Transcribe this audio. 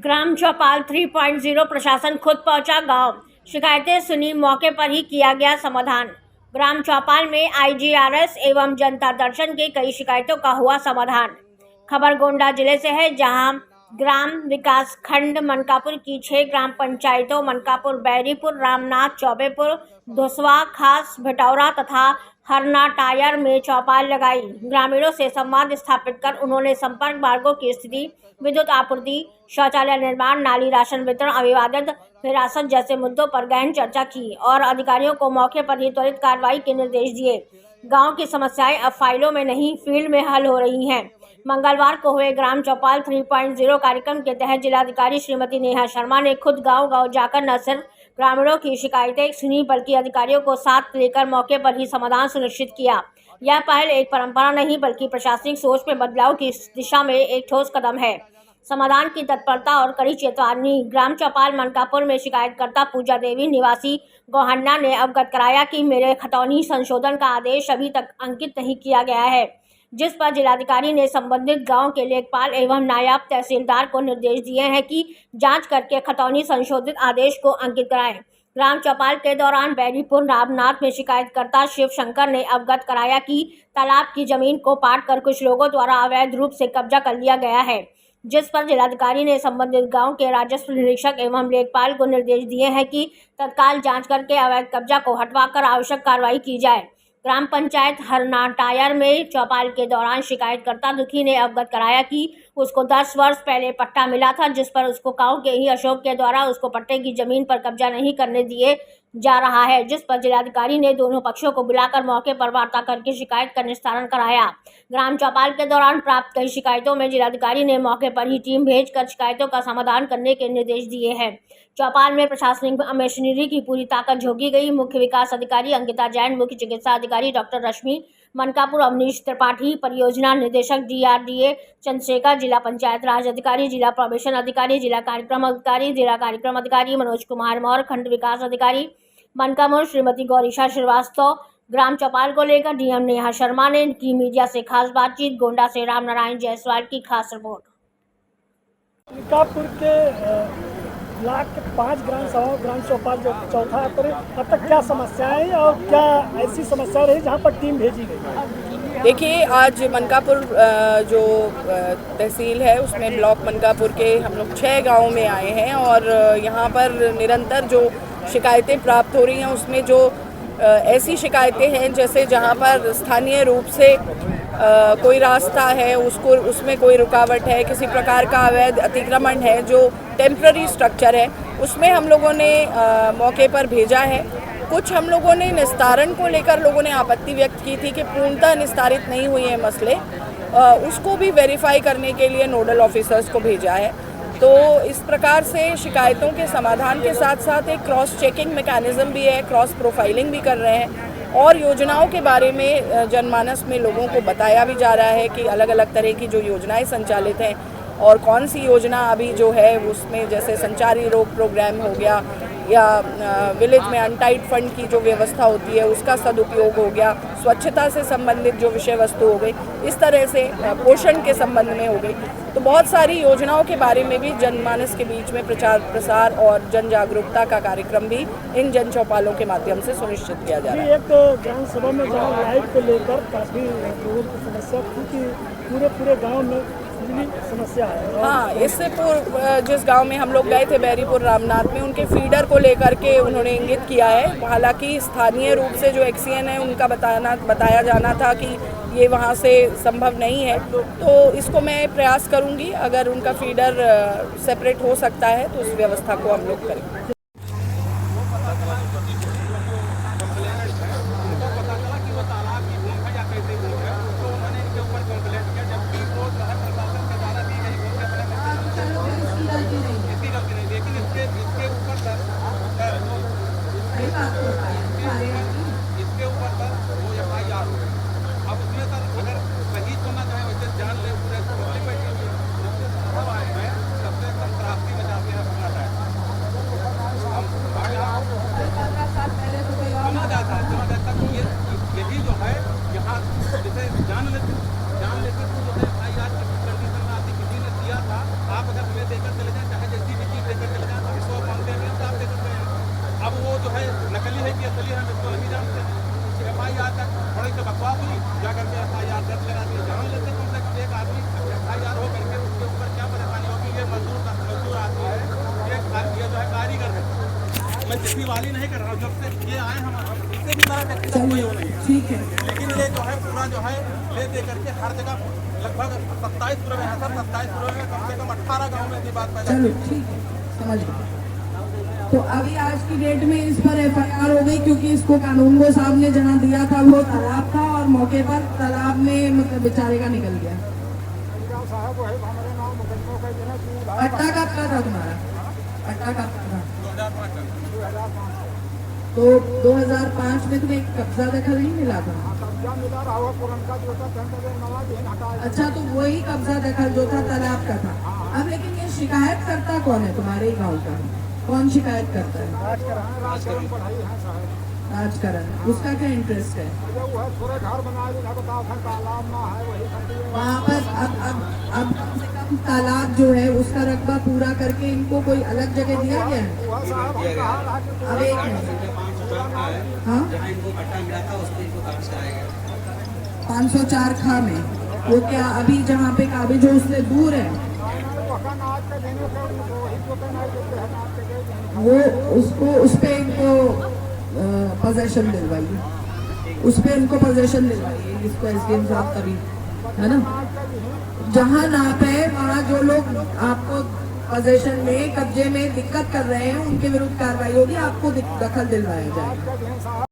ग्राम चौपाल 3.0 प्रशासन खुद पहुंचा गांव, शिकायतें सुनी, मौके पर ही किया गया समाधान। ग्राम चौपाल में आईजीआरएस एवं जनता दर्शन के कई शिकायतों का हुआ समाधान। खबर गोंडा जिले से है, जहां ग्राम विकास खंड मनकापुर की 6 ग्राम पंचायतों मनकापुर, बैरीपुर, रामनाथ, चौबेपुर, धुसवा, खास, भटौरा तथा हरना टायर में चौपाल लगाई। ग्रामीणों से संवाद स्थापित कर उन्होंने संपर्क मार्गों की स्थिति, विद्युत आपूर्ति, शौचालय निर्माण, नाली, राशन वितरण, अविवादित हिरासत जैसे मुद्दों पर गहन चर्चा की और अधिकारियों को मौके पर ही त्वरित कार्रवाई के निर्देश दिए। गांव की समस्याएं अब फाइलों में नहीं, फील्ड में हल हो रही हैं। मंगलवार को हुए ग्राम चौपाल 3.0 कार्यक्रम के तहत जिलाधिकारी श्रीमती नेहा शर्मा ने खुद गांव-गांव जाकर न सिर्फ ग्रामीणों की शिकायतें सुनी, बल्कि अधिकारियों को साथ लेकर मौके पर ही समाधान सुनिश्चित किया। यह पहल एक परंपरा नहीं, बल्कि प्रशासनिक सोच में बदलाव की दिशा में एक ठोस कदम है। समाधान की तत्परता और कड़ी चेतावनी। ग्राम चौपाल मनकापुर में शिकायतकर्ता पूजा देवी निवासी गोहन्ना ने अवगत कराया कि मेरे खतौनी संशोधन का आदेश अभी तक अंकित नहीं किया गया है, जिस पर जिलाधिकारी ने संबंधित गांव के लेखपाल एवं नायब तहसीलदार को निर्देश दिए हैं कि जांच करके खतौनी संशोधित आदेश को अंकित कराएं। ग्राम चौपाल के दौरान बैरीपुर रामनाथ में शिकायतकर्ता शिव शंकर ने अवगत कराया कि तालाब की जमीन को पाट कर कुछ लोगों द्वारा अवैध रूप से कब्जा कर लिया गया है, जिस पर जिलाधिकारी ने संबंधित गांव के राजस्व निरीक्षक एवं लेखपाल को निर्देश दिए हैं कि तत्काल जांच करके अवैध कब्जा को हटवाकर आवश्यक कार्रवाई की जाए। ग्राम पंचायत हरना टायर में चौपाल के दौरान शिकायतकर्ता दुखी ने अवगत कराया कि उसको 10 वर्ष पहले पट्टा मिला था, जिस पर उसको गांव के ही अशोक के द्वारा उसको पट्टे की जमीन पर कब्जा नहीं करने दिए जा रहा है, जिस पर जिलाधिकारी ने दोनों पक्षों को बुलाकर मौके पर वार्ता करके शिकायत का निस्तारण कराया। ग्राम चौपाल के दौरान प्राप्त कई शिकायतों में जिलाधिकारी ने मौके पर ही टीम भेजकर शिकायतों का समाधान करने के निर्देश दिए हैं। चौपाल में प्रशासनिक मशीनरी की पूरी ताकत झोंकी गई। मुख्य विकास अधिकारी अंकिता जैन, मुख्य चिकित्सा अधिकारी डॉक्टर रश्मि मनकापुर, अवनीश त्रिपाठी, परियोजना निदेशक DRDA चंद्रशेखर, जिला पंचायत राज अधिकारी, जिला प्रोबेशन अधिकारी, जिला कार्यक्रम अधिकारी मनोज कुमार मौर्य, खंड विकास अधिकारी मनकापुर श्रीमती गौरीशा श्रीवास्तव। ग्राम चौपाल को लेकर DM नेहा शर्मा ने की मीडिया से खास बातचीत। गोंडा से राम नारायण जायसवाल की खास रिपोर्ट। मनकापुर के ब्लॉक के 5 ग्राम सभा ग्राम चौपाल जो चौथा है, पर अब तक क्या समस्याएं और क्या ऐसी समस्या रही जहां पर टीम भेजी गई? देखिए, आज मनकापुर जो तहसील है उसमें ब्लॉक मनकापुर के हम लोग 6 गाँव में आए हैं और यहाँ पर निरंतर जो शिकायतें प्राप्त हो रही हैं उसमें जो ऐसी शिकायतें हैं जैसे जहाँ पर स्थानीय रूप से कोई रास्ता है उसमें कोई रुकावट है, किसी प्रकार का अवैध अतिक्रमण है, जो टेम्पररी स्ट्रक्चर है, उसमें हम लोगों ने मौके पर भेजा है। कुछ हम लोगों ने निस्तारण को लेकर लोगों ने आपत्ति व्यक्त की थी कि पूर्णतः निस्तारित नहीं हुए हैं मसले, उसको भी वेरीफाई करने के लिए नोडल ऑफिसर्स को भेजा है। तो इस प्रकार से शिकायतों के समाधान के साथ साथ एक क्रॉस चेकिंग मैकेनिज्म भी है, क्रॉस प्रोफाइलिंग भी कर रहे हैं और योजनाओं के बारे में जनमानस में लोगों को बताया भी जा रहा है कि अलग अलग तरह की जो योजनाएं संचालित हैं और कौन सी योजना अभी जो है उसमें, जैसे संचारी रोग प्रोग्राम हो गया या विलेज में अनटाइड फंड की जो व्यवस्था होती है उसका सदुपयोग हो गया, स्वच्छता से संबंधित जो विषय वस्तु हो गई, इस तरह से पोषण के संबंध में हो गई। तो बहुत सारी योजनाओं के बारे में भी जनमानस के बीच में प्रचार प्रसार और जन जागरूकता का कार्यक्रम भी इन जन चौपालों के माध्यम से सुनिश्चित किया जा रहा है। एक ग्राम सभा में जहाँ लाइट को लेकर काफ़ी लोगों की समस्या थी कि पूरे गाँव में समस्या है। हाँ, इससे पूर्व जिस गांव में हम लोग गए थे बैरीपुर रामनाथ में, उनके फीडर को लेकर के उन्होंने इंगित किया है। हालांकि स्थानीय रूप से जो एक्सीएन है उनका बताया जाना था कि ये वहाँ से संभव नहीं है, तो इसको मैं प्रयास करूँगी, अगर उनका फीडर सेपरेट हो सकता है तो उस व्यवस्था को हम लोग करेंगे। इसके ऊपर सर वो FIR हो गई। अब उसमें सर अगर सही सुनना चाहे वैसे जान ले पूरे सबसे बैठी हुई है, सबसे आए हैं, सबसे एकदम त्रासदी मचाते हैं अपना टाइम। है नकली है कि असली है हम इसको नहीं जानते। FIR तक थोड़ी सी बकवास हुई, जा करके FIR दर्ज करा दी, जान लेते कम से कम एक आदमी FIR हो करके उसके ऊपर क्या परेशानी होगी। ये मजदूर आदमी है, ये जो है कारीगर है, मैं जितनी वाली नहीं कर रहा हूँ, जब से ये आए हम इससे भी बड़ा व्यक्ति कोई हो नहीं है, ठीक है। लेकिन ये जो है पूरा जो है ले दे करके हर जगह लगभग 27 पूर्व है सर, 27 पूर्व में कम से कम 18 गाँव में ऐसी बात पैदा चलो ठीक है, समझ गए। तो अभी आज की डेट में इस पर FIR हो गई क्योंकि इसको कानून गो साहब ने जहाँ दिया था वो तालाब था और मौके पर तालाब में मतलब बेचारे का निकल गया। पट्टा कब का था तुम्हारा? पट्टा कब का था? 2005 तो 2005 में तुम्हें एक कब्जा दखल नहीं मिला था? अच्छा, तो वही कब्जा दखल जो था तालाब का था। अब लेकिन ये शिकायत करता कौन है तुम्हारे ही गाँव का? कौन शिकायत करता है? राजकरण। उसका क्या इंटरेस्ट है वहाँ पर? अब कम से कम तालाब जो है उसका रकबा पूरा करके इनको कोई अलग जगह दिया गया है? अब एक मिनट, हाँ, 504 खा में वो क्या अभी जहाँ पे काबिज हो उससे दूर है वो? उसको उस पे इनको पोजेशन दिलवाइए, उस पे इनको पोजेशन दिलवाइए जिसको SDM साहब तभी, है ना? जहाँ नाप है वहाँ जो लोग आपको पोजेशन में कब्जे में दिक्कत कर रहे हैं उनके विरुद्ध कार्रवाई होगी, आपको दखल दिलवाया जाएगा।